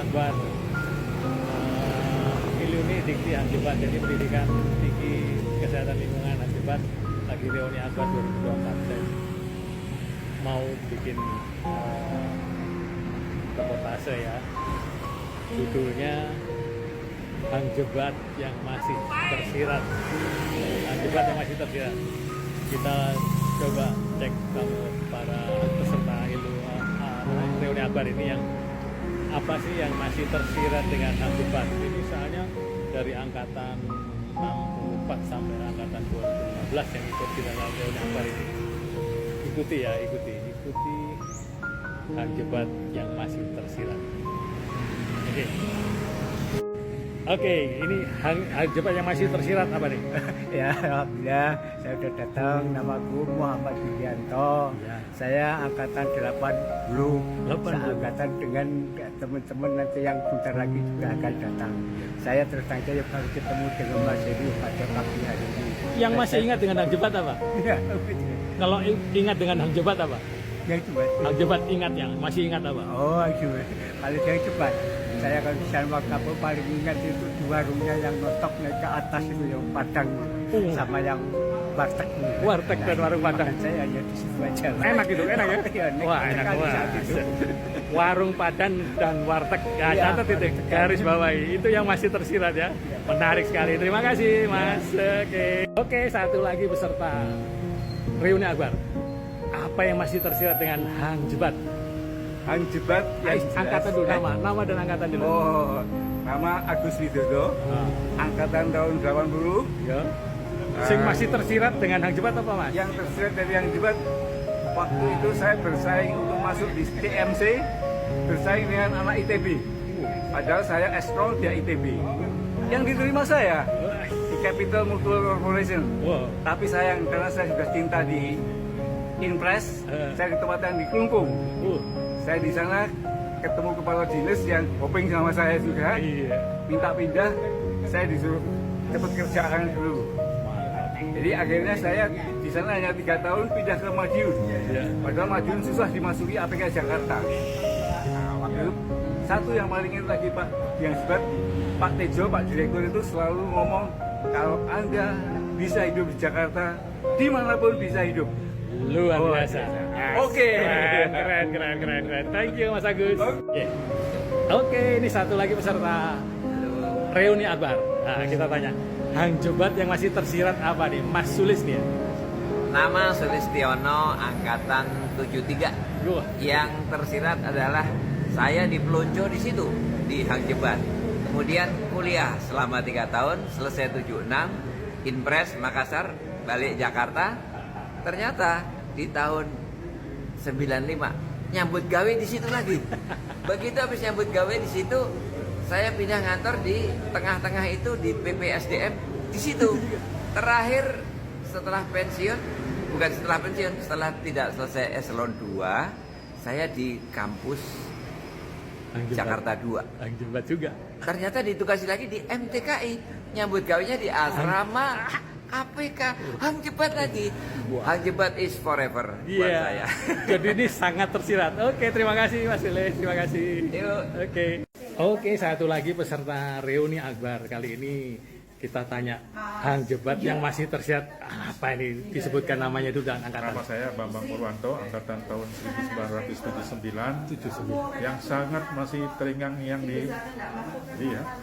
Akbar. Iluni Dikti Hang-Jebat, jadi pendidikan tinggi kesehatan lingkungan Hang-Jebat lagi reuni Akbar 2024 dan mau bikin reportase ya, judulnya Hang-Jebat yang masih tersirat. Hang-Jebat yang masih tersirat. Kita coba cek para peserta reuni Akbar ini yang apa sih yang masih tersirat dengan Hang-Jebat. Ini misalnya dari angkatan 64 sampai angkatan 2015 yang ikut di dalam reuni Akbar ini. Ikuti Hang-Jebat yang masih tersirat. Oke, ini Hang-Jebat yang masih tersirat apa nih? Ya, alhamdulillah saya sudah datang. Namaku Muhammad Widianto. Ya. Saya angkatan 80. 80. Seangkatan dengan teman-teman nanti yang bentar lagi juga akan datang. Saya terus saja baru ketemu dengan Mas Heri pada pagi hari ini. Yang masih ingat dengan Hang-Jebat apa? Ya, Kalau ingat dengan Hang-Jebat apa? yang cepat. Hang-Jebat ingat yang masih ingat apa? Oh, cepat. Kalau yang cepat. Saya kalau di San Makapo paling ingat itu di warungnya yang notok naik ke atas itu yang Padang sama yang warteg. Warteg dan warung Padang. Saya hanya di situ aja. Enak itu, enak ya? Iya, Wah, enak banget. Warung Padang dan warteg. Ya, Iya, catat itu, garis bawahi. Itu yang masih tersirat ya. Menarik sekali. Terima kasih, Mas. Oke, satu lagi peserta reuni Akbar. Apa yang masih tersirat dengan Hang-Jebat? Hang-Jebat yang Angkatan dulu, nama dan angkatan dulu. Oh, nama Agus Widodo, angkatan tahun 80. Ya. Sing masih tersirat dengan Hang-Jebat apa, Mas? Yang tersirat dari Hang-Jebat, waktu itu saya bersaing untuk masuk di TMC, bersaing dengan anak ITB. Padahal saya S0, dia ITB. Yang diterima saya di Capital Mutual Corporation. Wow. Tapi sayang karena saya sudah cinta di Inpres, saya ditempatkan di Kelungkung. Saya di sana ketemu kepala dinas yang hoping sama saya juga, Iya. minta pindah, saya disuruh cepat kerjaan dulu. Jadi akhirnya saya di sana hanya 3 tahun pindah ke Madiun. Iya. Padahal Madiun susah dimasuki APK Jakarta. Nah, waktu itu satu yang paling ingat lagi Pak, yang sebab Pak Tejo, Pak Direktur itu selalu ngomong kalau Anda bisa hidup di Jakarta, dimanapun bisa hidup. Luar biasa. Oke. Keren. Thank you, Mas Agus. Oke, ini satu lagi peserta reuni Akbar. Nah, kita tanya, Hang-Jebat yang masih tersirat apa nih? Mas Sulis nih ya? Nama Sulistiono, angkatan 73. Wah. Yang tersirat adalah saya dipelonco di situ, di Hang-Jebat. Kemudian kuliah selama 3 tahun, selesai 76, Inpres Makassar, balik Jakarta. Ternyata di tahun 95 nyambut gawe di situ lagi. Begitu habis nyambut gawe di situ, saya pindah ngantor di tengah-tengah itu di PPSDM di situ. Terakhir setelah pensiun, bukan setelah pensiun, setelah tidak selesai eselon 2, saya di kampus Hang-Jebat. Jakarta 2. Hang-Jebat juga. Ternyata ditugasi lagi di MTKI, nyambut gawenya di asrama APK. Hang-Jebat lagi. Hang-Jebat is forever buat Iya. saya. Jadi ini sangat tersirat. Oke, terima kasih Mas Sulis. Terima kasih. Yuk. Oke, satu lagi peserta reuni Akbar. Kali ini kita tanya Hang-Jebat yang masih tersirat apa ini, disebutkan namanya dulu dan angkatan. Nama saya Bambang Purwanto, angkatan tahun 1979, yang sangat masih terngiang-ngiang di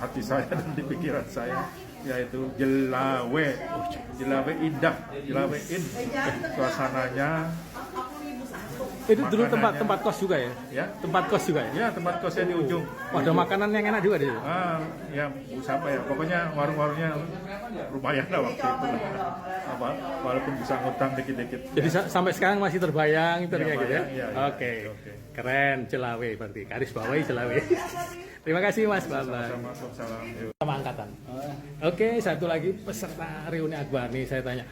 hati saya dan di pikiran saya, yaitu Jelawe. Jelawe indah, Jelawe suasananya. Itu dulu makanannya. tempat kos juga ya? Ya, Tempat kos juga ya? ya tempat kosnya di ujung. Ada makanan yang enak juga di situ. Ya siapa ya? Pokoknya warung-warungnya lumayan lah waktu itu. Walaupun bisa ngutang dikit-dikit. Jadi sampai sekarang masih terbayang itu Iya, kayak gitu ya? iya, Oke. oke. Keren, Jelawe berarti. Garis bawahi Jelawe. Terima kasih Mas Bambang. Sama-sama, salam. Sama angkatan. Oke, satu lagi peserta reuni Akbar nih saya tanya.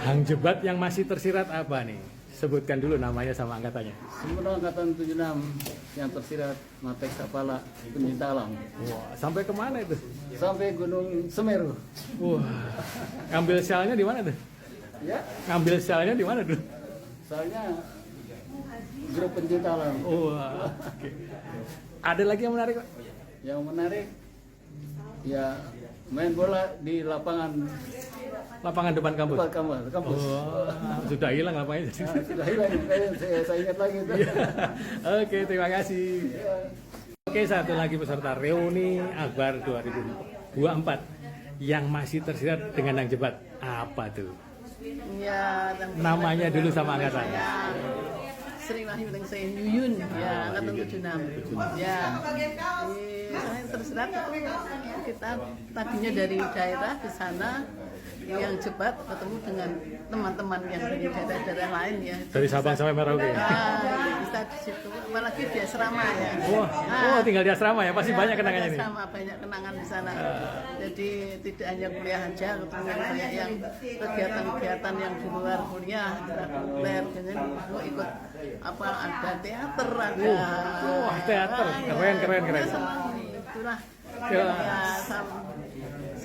Hang-Jebat yang masih tersirat apa nih? Sebutkan dulu namanya sama angkatannya. Semua angkatan 76 yang tersirat Matek Sapala pencinta alam Wah, sampai kemana itu? sampai Gunung Semeru. Wah, ngambil selnya di mana tuh? Ya, Ngambil selnya di mana tuh? soalnya grup pencinta alam. Wah, oke. Ada lagi yang menarik, Pak? Yang menarik ya main bola di lapangan Lapangan depan kampus. kampus. Oh, sudah hilang lapangannya. Nah, sudah hilang, saya ingat lagi itu. Iya. Oke, terima kasih. Oke, satu lagi peserta reuni Akbar 2024 yang masih tersirat dengan Hang Jebat. Apa tuh? Ya, Namanya dulu sama angkatan. sering lahir dengan saya Yuyun, ya, angkatan 76. Ya, saya terserah kita tadinya dari daerah ke sana yang Jebat ketemu dengan teman-teman yang dari daerah-daerah lain ya. Dari Sabang sampai Merauke. Bisa di situ, apalagi di asrama ya. Wah, tinggal di asrama ya, pasti banyak kenangannya nih. Sama banyak kenangan di sana. Jadi tidak hanya kuliah aja, ketemu banyak yang kegiatan-kegiatan yang di luar kuliah, reguler, kemudian ikut apa ada teater, ada. Wah, teater, keren. Itulah. Ya. Ya,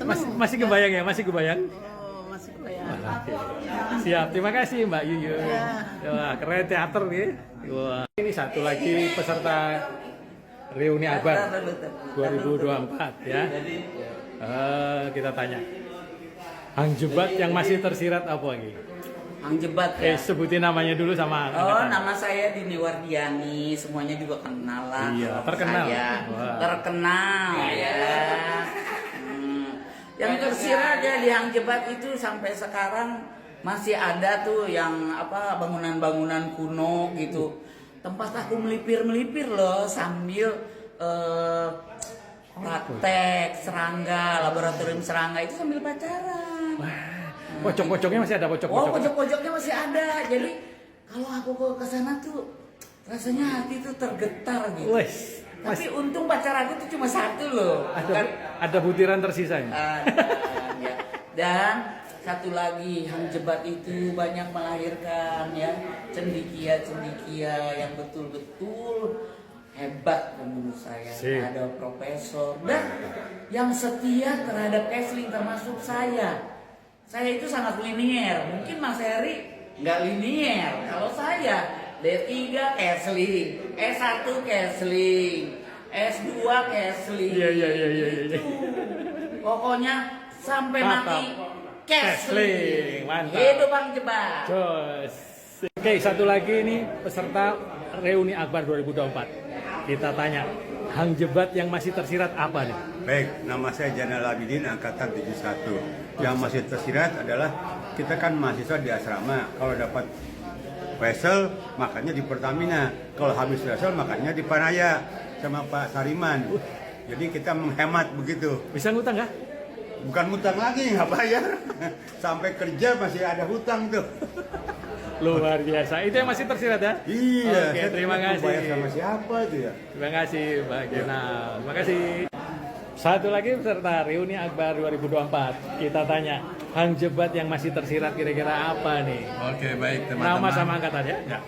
senang. Masih kebayang ya, masih kebayang. Oh, masih kebayang. Oke. Siap, terima kasih Mbak Yuyun. Ya. Wah, keren teater nih. Wah, ini satu lagi peserta reuni Akbar 2024 ya. Kita tanya, Hang Jebat yang masih tersirat apa lagi? Hang Jebat ya. Sebutin namanya dulu sama Oh, angkatan. nama saya Dini Wardiani, semuanya juga kenal lah. Iya, terkenal. Saya. Wah. Terkenal ya. Yang tersirat ya di Hang Jebat itu sampai sekarang masih ada tuh yang apa bangunan-bangunan kuno gitu. Tempat aku melipir loh sambil praktek serangga, laboratorium serangga itu sambil pacaran. Pocok-pocoknya masih ada Oh, pocok-pocok. pojok-pojoknya masih ada. Jadi kalau aku ke sana tuh rasanya hati tuh tergetar gitu. Wes, Tapi untung pacar aku tuh cuma satu loh. ada butiran tersisa ya. Ya. Dan satu lagi Hang Jebat itu banyak melahirkan ya cendikia yang betul-betul hebat menurut saya. Sip. Ada profesor dan yang setia terhadap Kesling termasuk saya. Saya itu sangat linier. Mungkin Mas Heri nggak linier. Kalau saya D3 Kesling, S1 Kesling, S2 Kesling. Iya. Itu. Pokoknya sampai Mantap. mati Kesling. Mantap. Hidup Hang Jebat. Jos. Oke, satu lagi ini peserta reuni Akbar 2024. Kita tanya, Hang Jebat yang masih tersirat apa nih? Baik, nama saya Janal Abidin, angkatan 71. Yang masih tersirat adalah kita kan mahasiswa di asrama. Kalau dapat wesel, makannya di Pertamina. Kalau habis wesel, makannya di Panaya sama Pak Sariman. Jadi kita menghemat begitu. Bisa ngutang nggak? Bukan hutang lagi, nggak bayar. Sampai kerja masih ada hutang tuh. Luar biasa. Itu yang masih tersirat ya? Iya. Oke, saya terima tidak kasih. bayar sama siapa itu ya? Terima kasih, Mbak Jenal. Terima kasih. Satu lagi peserta reuni Akbar 2024. Kita tanya, Hang Jebat yang masih tersirat kira-kira apa nih? Oke, baik teman-teman. Nama sama angkatan ya? Ya.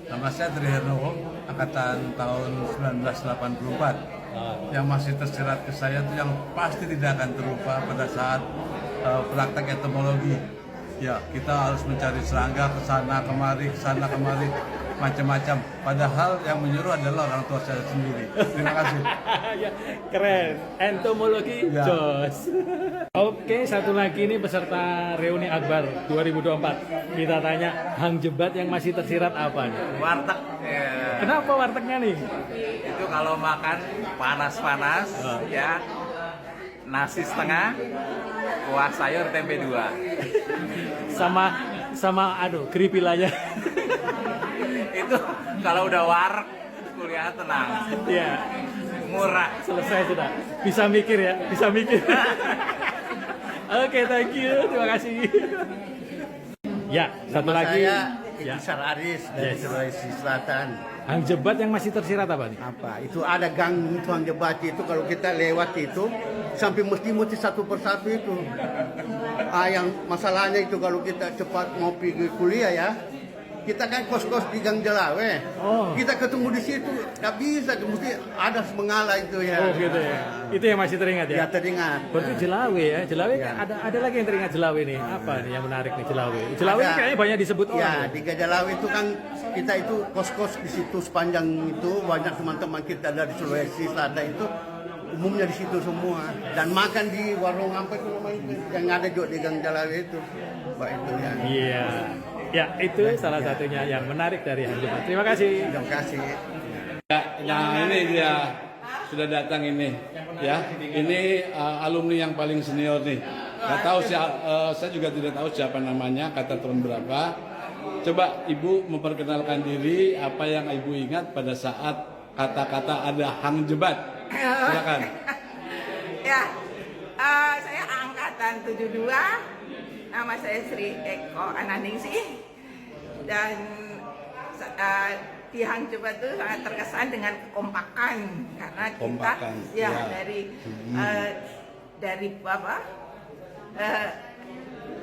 Nama saya Tri Hernowo, angkatan tahun 1984. Yang masih tersirat ke saya itu yang pasti tidak akan terlupa pada saat praktek entomologi. Ya, kita harus mencari serangga ke sana kemari, macam-macam. Padahal yang menyuruh adalah orang tua saya sendiri. Terima kasih. Ya, keren. Entomologi Ya. jos. Oke, satu lagi ini peserta reuni Akbar 2024. Kita tanya, Hang Jebat yang masih tersirat apa nih? Warteg. Kenapa wartegnya nih? Itu kalau makan panas-panas ya nasi setengah, kuah sayur tempe 2. Sama aduh, keripil aja. Itu kalau udah warek kuliah tenang, Iya, murah. selesai sudah. Bisa mikir ya, bisa mikir. Oke, thank you. Terima kasih. Ya, satu lagi. Ya. Besar Aris dari Yes. Sulawesi Selatan. Hang Jebat yang masih tersirat apa nih? Apa? Itu ada gang Tuang Jebat itu kalau kita lewat itu sampai mesti satu persatu itu. Yang masalahnya itu kalau kita cepat mau pergi kuliah ya, kita kan kos-kos di Gang Jelawe. Oh. Kita ketemu di situ, nggak bisa, mesti ada mengalah itu ya. Oh gitu ya. Itu yang masih teringat ya? Ya teringat. Berarti Jelawe ya. Jelawe Ya. kan ada lagi yang teringat Jelawe nih. Apa nih yang menarik nih Jelawe? Jelawe ini kayaknya banyak disebut Ya, orang. di Jelawe itu kan kita itu kos-kos di situ sepanjang itu banyak teman-teman kita dari Sulawesi Selatan itu umumnya di situ semua dan makan di warung apa itu namanya itu yang ada juga di Gang Jelawe itu. Pak itu ya. Iya. Ya, itu salah satunya yang menarik dari Hang Jebat. Terima kasih. Terima kasih. Nah ini dia sudah datang ini ya. Ini alumni yang paling senior nih. Nggak tahu saya juga tidak tahu siapa namanya, kata tahun berapa. Coba Ibu memperkenalkan diri, apa yang Ibu ingat pada saat kata-kata ada Hang Jebat. Silakan. Ya, saya angkatan 72. Nama saya Sri Eko Ananingsih dan di Hang Jebat itu sangat terkesan dengan kekompakan karena kita ya. dari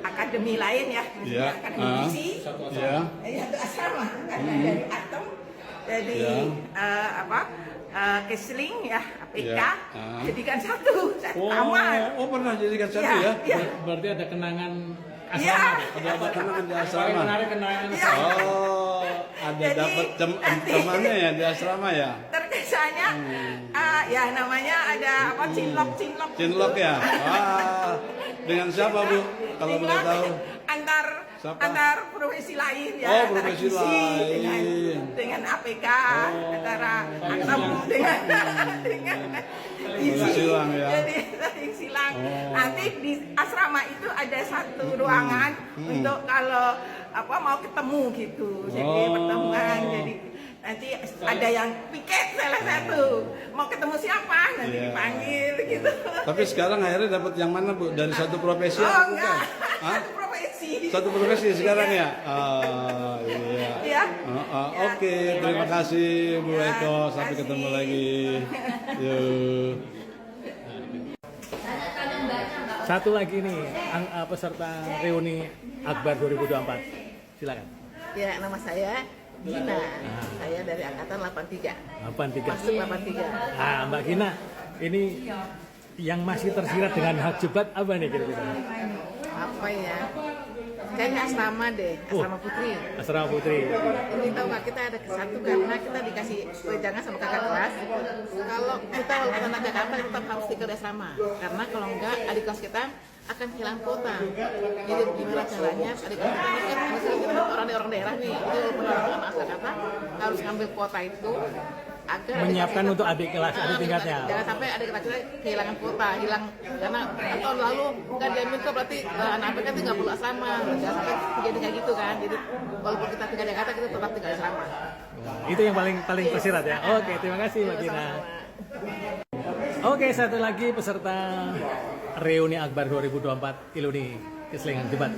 akademi lain ya, akademi misi, itu asrama karena dari atom, dari Kesling ya, APK, jadikan satu taman. Oh pernah jadikan satu ya? Berarti ada kenangan Iya. Ada kenangan di asrama. Menarik kenangan. Oh, ada dapat temannya ya di asrama ya? Terkesannya, ya namanya ada apa cinlok ya? Wah, dengan siapa Bu? Kalau boleh tahu? Antar profesi lain ya. Oh, profesi lain. Dengan APK, antara atom dengan silang ya. Jadi saling silang. Nanti di asrama itu ada satu ruangan untuk kalau mau ketemu gitu. Jadi pertemuan. Jadi nanti ada yang piket salah satu mau ketemu siapa nanti dipanggil gitu. Tapi sekarang akhirnya dapat yang mana Bu? Dari satu profesi atau bukan? Satu profesi. Satu profesi sekarang ya? Iya. Oke, terima kasih Bu Eko. Sampai ketemu lagi. Yuk. Satu lagi nih peserta reuni Akbar 2024. Silakan. Ya, nama saya Gina. Saya dari angkatan 83. 83. Masuk 83. Nah, Mbak Gina, ini yang masih tersirat dengan Hang Jebat apa nih kira-kira? Apa ya? Kayaknya asrama deh, asrama putri. Asrama putri. Ini tahu nggak, kita ada satu karena kita dikasih wejangan sama kakak kelas. Kalau kita walaupun anak Jakarta tetap harus tinggal di asrama. Karena kalau enggak adik kelas kita akan hilang kuota. Jadi gimana caranya adik kelas kita kan misalnya orang daerah nih, itu orang asal kata harus ngambil kuota itu agar menyiapkan untuk adik kelas, adik tingkatnya. Jangan sampai adik kelas kita kehilangan kuota, hilang karena tahun lalu nggak diambil kok, berarti anak APK itu nggak perlu asrama. Jangan sampai jadi kayak gitu kan. Jadi walaupun kita tinggal di Jakarta kita tetap tinggal di asrama. Itu yang paling tersirat ya. Oke, terima kasih Mbak Gina. Oke, satu lagi peserta reuni Akbar 2024 Iluni Kesling Hang Jebat.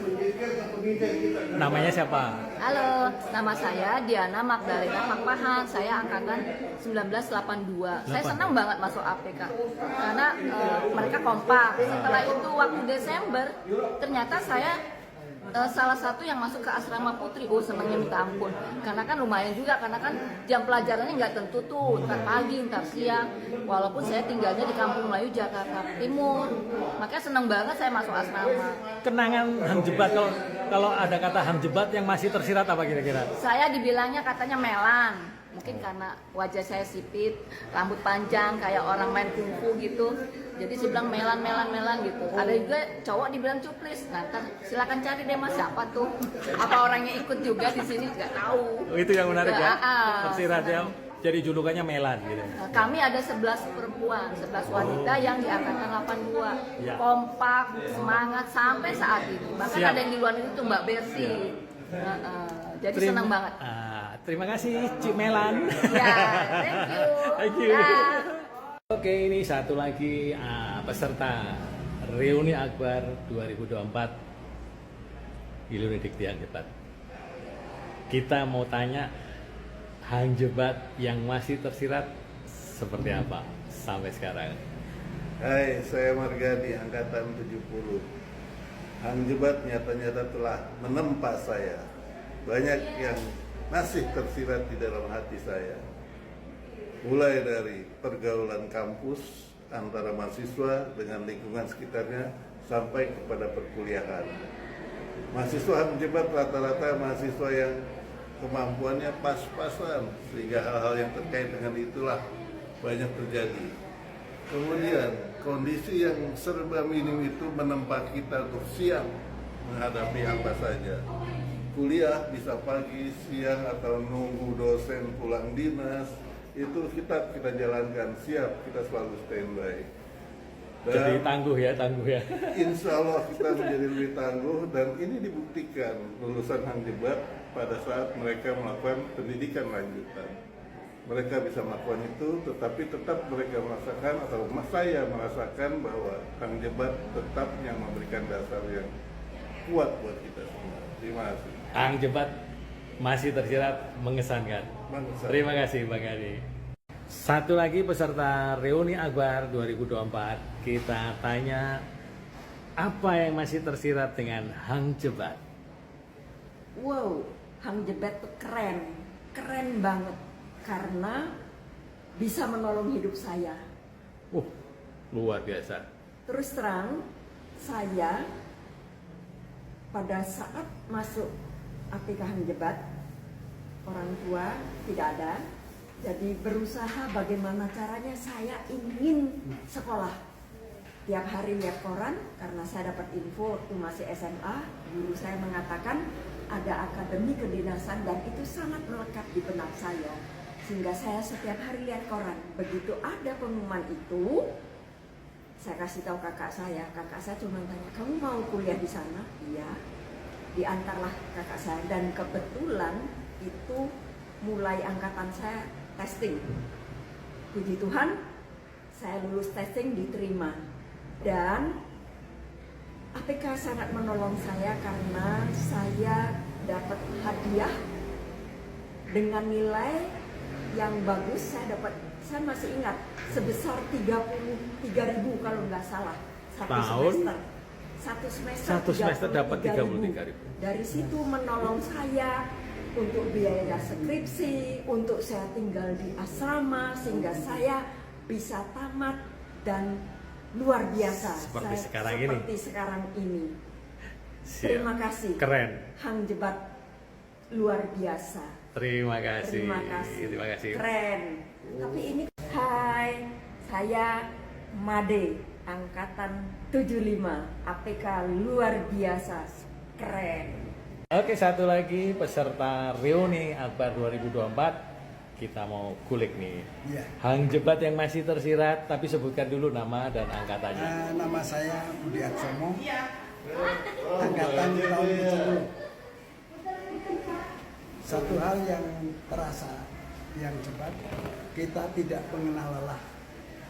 Namanya siapa? Halo, nama saya Diana Magdalena Makpahan. Saya angkatan 1982. Saya senang banget masuk APK karena mereka kompak. Setelah itu waktu Desember ternyata saya salah satu yang masuk ke asrama putri. Senangnya minta ampun karena kan lumayan juga, karena kan jam pelajarannya nggak tentu tuh, ntar pagi, ntar siang, walaupun saya tinggalnya di Kampung Melayu, Jakarta Timur. Makanya senang banget saya masuk asrama. Kenangan Hang Jebat, kalau ada kata Hang Jebat yang masih tersirat apa kira-kira? Saya dibilangnya katanya melan, mungkin karena wajah saya sipit, rambut panjang kayak orang main kungfu gitu. Jadi saya bilang melan gitu. Ada juga cowok dibilang cuplis. Nah, silakan cari deh Mas, siapa tuh? Apa orangnya ikut juga di sini, nggak tahu. Itu yang menarik ya. Tersirat ya. Jadi julukannya melan gitu. Kami ada 11 perempuan, 11 wanita yang di angkatan 82. Ya. Kompak, semangat sampai saat ini. Bahkan ada yang di luar negeri tuh Mbak Bersi. Jadi senang banget. Terima kasih Cik Melan. Ya, thank you. Thank you. Oke, ini satu lagi peserta reuni Akbar 2024 Iluni Dikti Hang Jebat. Kita mau tanya Hang Jebat yang masih tersirat seperti apa sampai sekarang? Hai, saya Margadi, angkatan 70. Hang Jebat nyata-nyata telah menempa saya. banyak yang masih tersirat di dalam hati saya. Mulai dari pergaulan kampus antara mahasiswa dengan lingkungan sekitarnya sampai kepada perkuliahan. Mahasiswa Hang Jebat rata-rata mahasiswa yang kemampuannya pas-pasan, sehingga hal-hal yang terkait dengan itulah banyak terjadi. Kemudian kondisi yang serba minim itu menempa kita untuk siap menghadapi apa saja. Kuliah bisa pagi, siang, atau nunggu dosen pulang dinas, itu kita jalankan, siap, kita selalu standby. Jadi tangguh ya. Insya Allah kita menjadi lebih tangguh, dan ini dibuktikan lulusan Hang Jebat pada saat mereka melakukan pendidikan lanjutan. Mereka bisa melakukan itu, tetapi tetap mereka merasakan, atau saya merasakan bahwa Hang Jebat tetap yang memberikan dasar yang kuat buat kita semua. Terima kasih. Hang Jebat masih tersirat, mengesankan. Terima kasih Bang Adi. Satu lagi peserta reuni Akbar 2024, kita tanya apa yang masih tersirat dengan Hang Jebat. Wow, Hang Jebat tuh keren banget karena bisa menolong hidup saya. Luar biasa. Terus terang, saya pada saat masuk APK Hang Jebat, orang tua tidak ada. Jadi berusaha bagaimana caranya saya ingin sekolah. Tiap hari lihat koran, karena saya dapat info waktu masih SMA, guru saya mengatakan ada akademi kedinasan, dan itu sangat melekat di benak saya. Sehingga saya setiap hari lihat koran. Begitu ada pengumuman itu, saya kasih tahu kakak saya cuma tanya, kamu mau kuliah di sana? Iya. Diantarlah kakak saya, dan kebetulan itu mulai angkatan saya testing. Puji Tuhan, saya lulus testing, diterima. Dan APK sangat menolong saya karena saya dapat hadiah dengan nilai yang bagus. Saya masih ingat, sebesar 33.000 kalau nggak salah. Satu semester dapat 33.000. Dari situ menolong saya untuk biaya skripsi, untuk saya tinggal di asrama, sehingga saya bisa tamat, dan luar biasa seperti sekarang ini. Siap. Terima kasih. Keren. Hang Jebat luar biasa. Terima kasih. Keren. Tapi ini, hai, saya Made, angkatan 75, APK luar biasa, keren. Oke, satu lagi peserta reuni Akbar 2024, kita mau kulik nih. Iya. Hang Jebat yang masih tersirat, tapi sebutkan dulu nama dan angkatannya. Nama saya Budi Aksomo, angkatan tahun 70. Satu hal yang terasa di Hang Jebat, kita tidak mengenal lelah.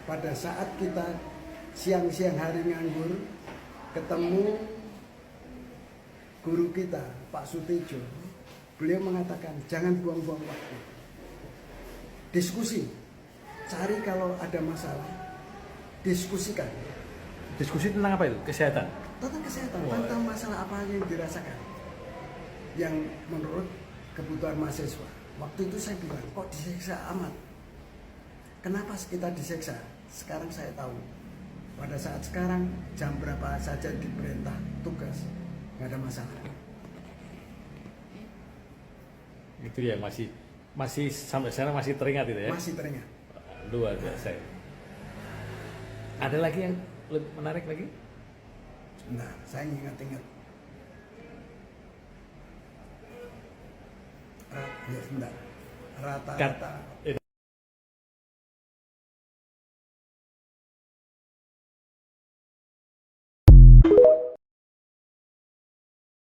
Pada saat kita siang-siang hari nganggur, ketemu guru kita, Pak Sutejo, beliau mengatakan jangan buang-buang waktu. Diskusi, cari kalau ada masalah, diskusikan. Diskusi tentang apa itu? Kesehatan? Tentang kesehatan, tentang masalah apa yang dirasakan, yang menurut kebutuhan mahasiswa. Waktu itu saya bilang, kok disiksa amat? Kenapa kita disiksa? Sekarang saya tahu. Pada saat sekarang, jam berapa saja diperintah tugas, nggak ada masalah. Itu yang masih sampai sekarang masih teringat itu ya? Masih teringat. Luar biasa. Ada lagi yang lebih menarik lagi? Nah, saya ingat-ingat. Ya, sebentar. Rata-rata.